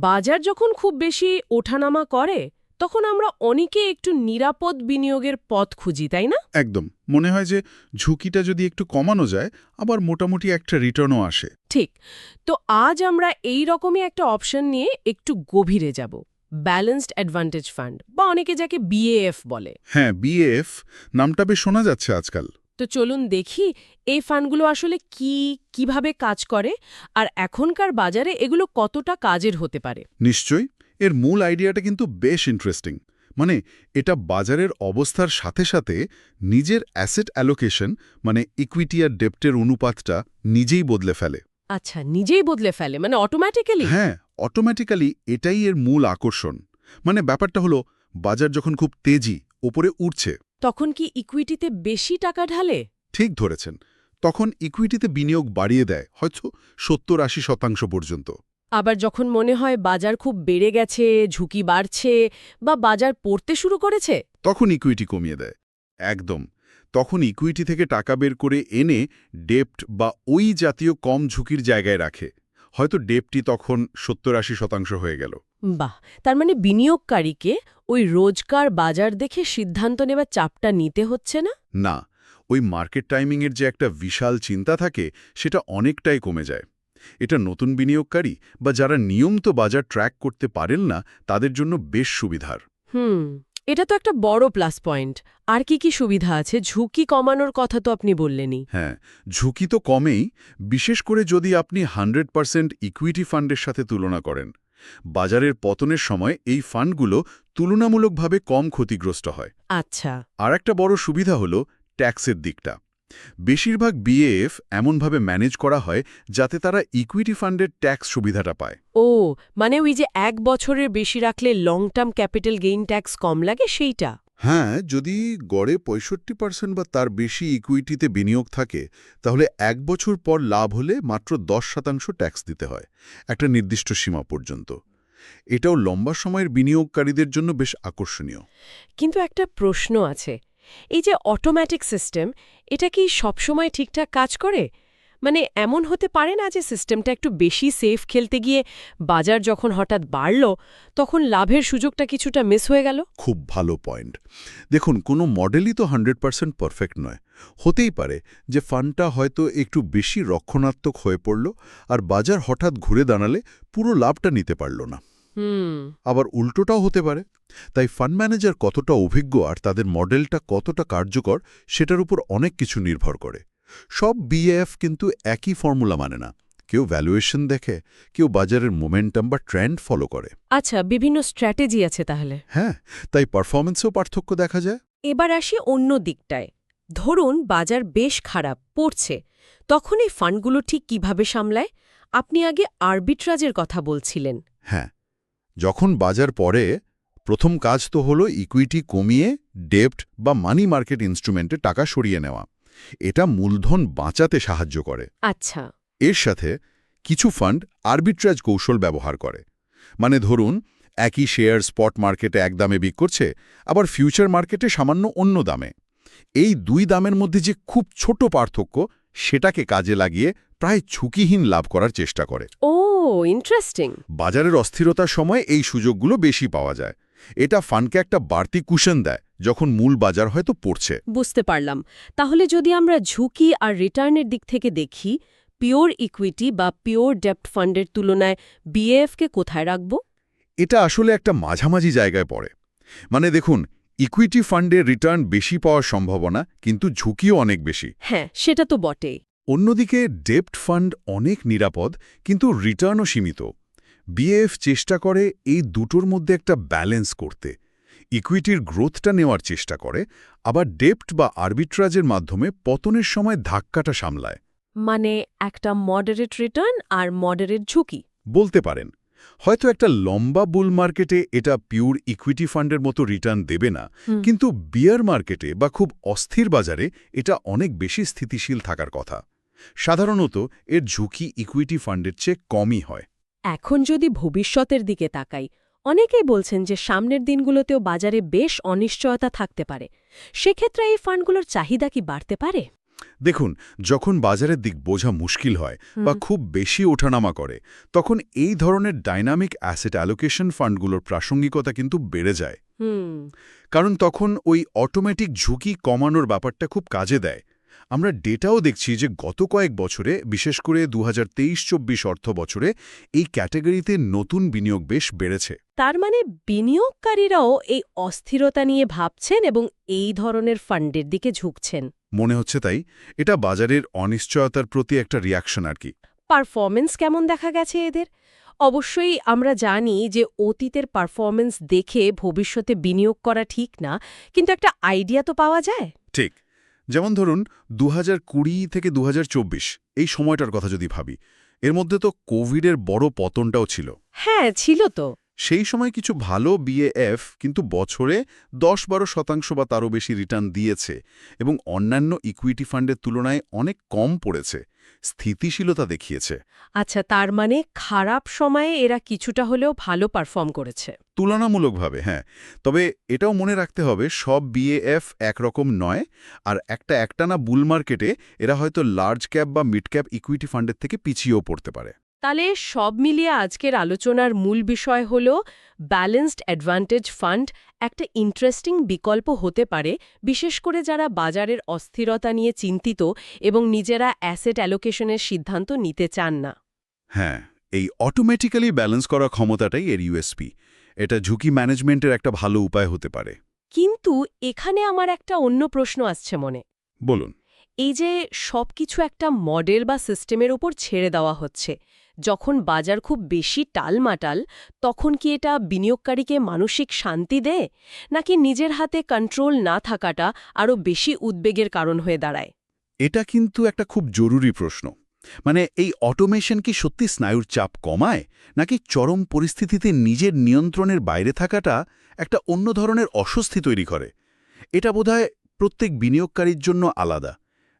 বাজার যখন খুব বেশি ওঠানামা করে তখন আমরা অনেকে একটু নিরাপদ বিনিয়োগের পথ খুঁজি, তাই না? একদম মনে হয় যে ঝুঁকিটা যদি একটু কমানো যায় আবার মোটামুটি একটা রিটার্নও আসে। ঠিক। তো আজ আমরা এই রকমই একটা অপশন নিয়ে একটু গভীরে যাব, ব্যালেন্সড অ্যাডভান্টেজ ফান্ড বা অনেকে যাকে বিএএফ বলে। হ্যাঁ, বিএএফ নামটা বেশ শোনা যাচ্ছে আজকাল। তো চলুন দেখি এই ফান্ডগুলো আসলে কিভাবে কাজ করে আর এখনকার বাজারে এগুলো কতটা কাজের হতে পারে। নিশ্চয়ই। এর মূল আইডিয়াটা কিন্তু বেশ ইন্টারেস্টিং। মানে এটা বাজারের অবস্থার সাথে সাথে নিজের অ্যাসেট অ্যালোকেশন মানে ইকুইটি আর ডেপ্টের অনুপাতটা নিজেই বদলে ফেলে। আচ্ছা, নিজেই বদলে ফেলে মানে অটোমেটিক্যালি? হ্যাঁ, অটোমেটিক্যালি এটাই এর মূল আকর্ষণ। মানে ব্যাপারটা হলো বাজার যখন খুব তেজি ওপরে উঠছে তখন কি ইকুইটিতে বেশি টাকা ঢালে? ঠিক ধরেছেন, তখন ইকুইটিতে বিনিয়োগ বাড়িয়ে দেয় হয়তো 70-80% পর্যন্ত। আবার যখন মনে হয় বাজার খুব বেড়ে গেছে, ঝুঁকি বাড়ছে বা বাজার পড়তে শুরু করেছে, তখন ইকুইটি কমিয়ে দেয়। একদম। তখন ইকুইটি থেকে টাকা বের করে এনে ডেপ্ট বা ওই জাতীয় কম ঝুঁকির জায়গায় রাখে। হয়তো ডেপ্টই তখন 70-80% হয়ে গেল। বাহ, তার মানে বিনিয়োগকারীকে ওই রোজকার বাজার দেখে সিদ্ধান্ত নেবার চাপটা নিতে হচ্ছে না? না, ওই মার্কেট টাইমিংয়ের যে একটা বিশাল চিন্তা থাকে সেটা অনেকটাই কমে যায়। এটা নতুন বিনিয়োগকারী বা যারা নিয়মিত বাজার ট্র্যাক করতে পারেন না তাদের জন্য বেশ সুবিধার। এটা তো একটা বড় প্লাস পয়েন্ট। আর কি সুবিধা আছে? ঝুঁকি কমানোর কথা তো আপনি বললেনই। হ্যাঁ, ঝুঁকি তো কমেই, বিশেষ করে যদি আপনি 100% ইকুইটি ফান্ডের সাথে তুলনা করেন। বাজারের পতনের সময় এই ফান্ডগুলো তুলনামূলকভাবে কম ক্ষতিগ্রস্ত হয়। আচ্ছা। আর একটা বড় সুবিধা হলো ট্যাক্সের দিকটা। বেশিরভাগ বিএএফ এমনভাবে ম্যানেজ করা হয় যাতে তারা ইকুইটি ফান্ডের ট্যাক্স সুবিধাটা পায়। ও, মানে ওই যে 1 বছরের বেশি রাখলে long term capital gain tax কম লাগে সেইটা? হ্যাঁ, যদি গড়ে 65% বা তার বেশি ইকুইটিতে বিনিয়োগ থাকে তাহলে 1 বছর পর লাভ হলে মাত্র 10% ট্যাক্স দিতে হয়, একটা নির্দিষ্ট সীমা পর্যন্ত। এটাও লম্বা সময়ের বিনিয়োগকারীদের জন্য বেশ আকর্ষণীয়। কিন্তু একটা প্রশ্ন আছে, এই যে অটোমেটিক সিস্টেম, এটা কি সবসময় ঠিকঠাক কাজ করে? মানে এমন হতে পারে না যে সিস্টেমটা একটু বেশি সেফ খেলতে গিয়ে বাজার যখন হঠাৎ বাড়ল তখন লাভের সুযোগটা কিছুটা মিস হয়ে গেল? খুব ভালো পয়েন্ট। দেখুন, কোনো মডেলই তো 100% পারফেক্ট নয়। হতেই পারে যে ফান্ডটা হয়তো একটু বেশি রক্ষণাত্মক হয়ে পড়ল আর বাজার হঠাৎ ঘুরে দাঁড়ালে পুরো লাভটা নিতে পারল না। আবার উল্টোটাও হতে পারে। তাই ফান্ড ম্যানেজার কতটা অভিজ্ঞ আর তাদের মডেলটা কতটা কার্যকর সেটার উপর অনেক কিছু নির্ভর করে। সব বিএএফ কিন্তু একই ফর্মুলা মানে না। কেউ ভ্যালুয়েশন দেখে, কেউ বাজারের মোমেন্টাম বা ট্রেন্ড ফলো করে। আচ্ছা, বিভিন্ন স্ট্র্যাটেজি আছে তাহলে। হ্যাঁ, তাই পারফরমেন্সেও পার্থক্য দেখা যায়। এবার আসি অন্য দিকটায়। ধরুন বাজার বেশ খারাপ পড়ছে, তখন এই ফান্ডগুলো ঠিক কিভাবে সামলায়? আপনি আগে আরবিট্রাজের কথা বলছিলেন। হ্যাঁ, যখন বাজার পড়ে প্রথম কাজ তো হলো ইকুইটি কমিয়ে ডেপ্ট বা মানি মার্কেট ইনস্ট্রুমেন্টে টাকা সরিয়ে নেওয়া। এটা মূলধন বাঁচাতে সাহায্য করে। আচ্ছা। এর সাথে কিছু ফান্ড আরবিট্রাজ কৌশল ব্যবহার করে। মানে ধরুন একই শেয়ার স্পট মার্কেটে এক দামে বিক্রি করছে, আবার ফিউচার মার্কেটে সামান্য অন্য দামে। এই দুই দামের মধ্যে যে খুব ছোট পার্থক্য সেটাকে কাজে লাগিয়ে প্রায় ঝুঁকিহীন লাভ করার চেষ্টা করে। ও, ইন্টারেস্টিং। বাজারের অস্থিরতার সময় এই সুযোগগুলো বেশি পাওয়া যায়। এটা ফান্ডকে একটা বাড়তি কুশন দেয় যখন মূল বাজার হয়তো পড়ছে। বুঝতে পারলাম। তাহলে যদি আমরা ঝুঁকি আর রিটার্নের দিক থেকে দেখি, পিওর ইকুইটি বা পিওর ডেপ্ট ফান্ডের তুলনায় বিএএফকে কোথায় রাখব? এটা আসলে একটা মাঝামাঝি জায়গায় পড়ে। মানে দেখুন, ইকুইটি ফান্ডের রিটার্ন বেশি পাওয়ার সম্ভাবনা, কিন্তু ঝুঁকিও অনেক বেশি। হ্যাঁ, সেটা তো বটেই। অন্যদিকে ডেপ্ট ফান্ড অনেক নিরাপদ, কিন্তু রিটার্নও সীমিত। বিএএফ চেষ্টা করে এই দুটোর মধ্যে একটা ব্যালেন্স করতে। ইকুইটির গ্রোথটা নেওয়ার চেষ্টা করে, আবার ডেপ্ট বা আরবিট্রাজের মাধ্যমে পতনের সময় ধাক্কাটা সামলায়। মানে একটা মডারেট রিটার্ন আর মডারেট ঝুঁকি বলতে পারেন। হয়তো একটা লম্বা বুল মার্কেটে এটা পিওর ইকুইটি ফান্ডের মতো রিটার্ন দেবে না, কিন্তু বিয়ার মার্কেটে বা খুব অস্থির বাজারে এটা অনেক বেশি স্থিতিশীল থাকার কথা। সাধারণত এর ঝুঁকি ইকুইটি ফান্ডের চেয়ে কমই হয়। এখন যদি ভবিষ্যতের দিকে তাকাই, অনেকেই বলছেন যে সামনের দিনগুলোতেও বাজারে বেশ অনিশ্চয়তা থাকতে পারে। সেক্ষেত্রে এই ফান্ডগুলোর চাহিদা কি বাড়তে পারে? দেখুন, যখন বাজারের দিক বোঝা মুশকিল হয় বা খুব বেশি ওঠানামা করে, তখন এই ধরনের ডাইনামিক অ্যাসেট অ্যালোকেশন ফান্ডগুলোর প্রাসঙ্গিকতা কিন্তু বেড়ে যায়। হুম। কারণ তখন ওই অটোমেটিক ঝুঁকি কমানোর ব্যাপারটা খুব কাজে দেয়। আমরা ডেটাও দেখছি যে গত কয়েক বছরে, বিশেষ করে 2023-24 অর্থ বছরে, এই ক্যাটাগরিতে নতুন বিনিয়োগ বেশ বেড়েছে। তার মানে বিনিয়োগকারীরাও এই অস্থিরতা নিয়ে ভাবছেন এবং এই ধরনের ফান্ডের দিকে ঝুঁকছেন। মনে হচ্ছে তাই। এটা বাজারের অনিশ্চয়তার প্রতি একটা রিয়াকশন আর কি। পারফরমেন্স কেমন দেখা গেছে এদের? অবশ্যই আমরা জানি যে অতীতের পারফরমেন্স দেখে ভবিষ্যতে বিনিয়োগ করা ঠিক না, কিন্তু একটা আইডিয়া তো পাওয়া যায়। ঠিক। যেমন ধরুন 2020 থেকে 2024 এই সময়টার কথা যদি ভাবি, এর মধ্যে তো কোভিডের বড় পতনটাও ছিল। হ্যাঁ, ছিল তো। সেই সময় কিছু ভালো বিএএফ কিন্তু বছরে 10-12% বা তারও বেশি রিটার্ন দিয়েছে এবং অন্যান্য ইকুইটি ফান্ডের তুলনায় অনেক কম পড়েছে, স্থিতিশীলতা দেখিয়েছে। আচ্ছা, তার মানে খারাপ সময়ে এরা কিছুটা হলেও ভালো পারফর্ম করেছে। তুলনামূলকভাবে হ্যাঁ। তবে এটাও মনে রাখতে হবে সব বিএএফ একরকম নয়, আর একটানা বুল মার্কেটে এরা হয়তো লার্জ ক্যাপ বা মিড ক্যাপ ইকুইটি ফান্ডের থেকে পিছিয়েও পড়তে পারে। তাহলে সব মিলিয়ে আজকের আলোচনার মূল বিষয় হল ব্যালেন্সড অ্যাডভান্টেজ ফান্ড একটা ইন্টারেস্টিং বিকল্প হতে পারে, বিশেষ করে যারা বাজারের অস্থিরতা নিয়ে চিন্তিত এবং নিজেরা অ্যাসেট অ্যালোকেশনের সিদ্ধান্ত নিতে চান না। হ্যাঁ, এই অটোমেটিক্যালি ব্যালেন্স করা ক্ষমতাটাই এর ইউএসপি। এটা ঝুঁকি ম্যানেজমেন্টের একটা ভালো উপায় হতে পারে। কিন্তু এখানে আমার একটা অন্য প্রশ্ন আসছে মনে। বলুন। এই যে সবকিছু একটা মডেল বা সিস্টেমের উপর ছেড়ে দেওয়া হচ্ছে, যখন বাজার খুব বেশি টালমাটাল, তখন কি এটা বিনিয়োগকারীকে মানসিক শান্তি দেয়, নাকি নিজের হাতে কন্ট্রোল না থাকাটা আরও বেশি উদ্বেগের কারণ হয়ে দাঁড়ায়? এটা কিন্তু একটা খুব জরুরি প্রশ্ন। মানে এই অটোমেশন কি সত্যি স্নায়ুর চাপ কমায়, নাকি চরম পরিস্থিতিতে নিজের নিয়ন্ত্রণের বাইরে থাকাটা একটা অন্য ধরনের অস্বস্তি তৈরি করে? এটা বোধহয় প্রত্যেক বিনিয়োগকারীর জন্য আলাদা।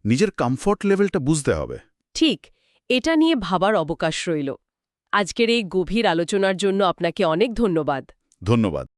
নিজের কমফর্ট লেভেলটা বুঝতে হবে। ঠিক, এটা নিয়ে ভাবার অবকাশ রইল। আজকের এই গভীর আলোচনার জন্য আপনাকে অনেক ধন্যবাদ। ধন্যবাদ।